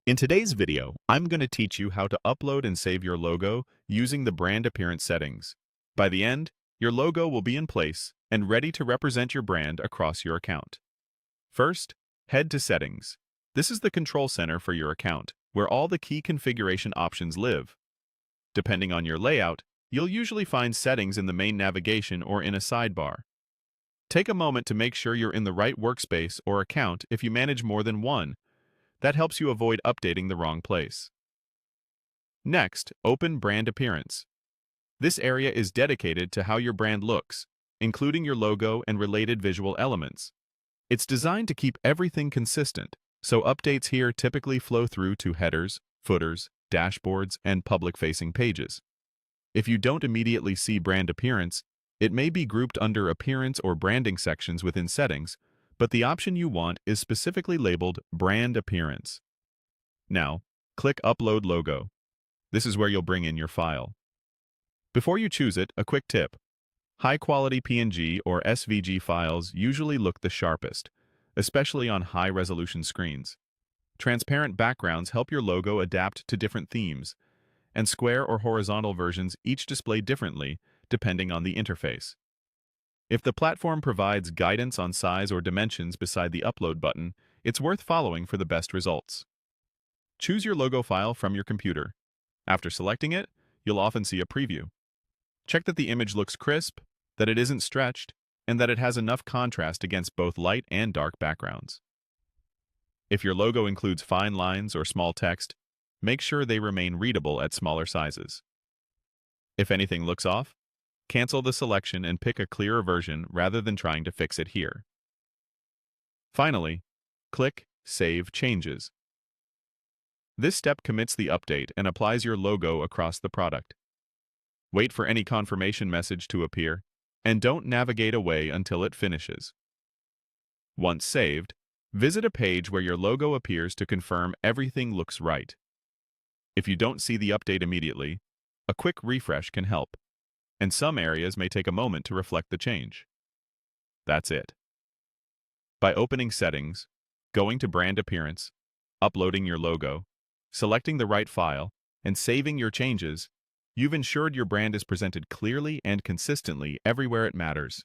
In today's video, I'm going to teach you how to upload and save your logo using the brand appearance settings. By the end, your logo will be in place and ready to represent your brand across your account. First, head to Settings. This is the control center for your account, where all the key configuration options live. Depending on your layout, you'll usually find settings in the main navigation or in a sidebar. Take a moment to make sure you're in the right workspace or account if you manage more than one. That helps you avoid updating the wrong place. Next, open Brand Appearance. This area is dedicated to how your brand looks, including your logo and related visual elements. It's designed to keep everything consistent, so updates here typically flow through to headers, footers, dashboards, and public-facing pages. If you don't immediately see Brand Appearance, it may be grouped under Appearance or Branding sections within Settings, but the option you want is specifically labeled Brand Appearance. Now, click Upload Logo. This is where you'll bring in your file. Before you choose it, a quick tip. High-quality PNG or SVG files usually look the sharpest, especially on high-resolution screens. Transparent backgrounds help your logo adapt to different themes, and square or horizontal versions each display differently depending on the interface. If the platform provides guidance on size or dimensions beside the Upload button, it's worth following for the best results. Choose your logo file from your computer. After selecting it, you'll often see a preview. Check that the image looks crisp, that it isn't stretched, and that it has enough contrast against both light and dark backgrounds. If your logo includes fine lines or small text, make sure they remain readable at smaller sizes. If anything looks off, cancel the selection and pick a clearer version rather than trying to fix it here. Finally, click Save Changes. This step commits the update and applies your logo across the product. Wait for any confirmation message to appear, and don't navigate away until it finishes. Once saved, visit a page where your logo appears to confirm everything looks right. If you don't see the update immediately, a quick refresh can help, and some areas may take a moment to reflect the change. That's it. By opening Settings, going to Brand Appearance, uploading your logo, selecting the right file, and saving your changes, you've ensured your brand is presented clearly and consistently everywhere it matters.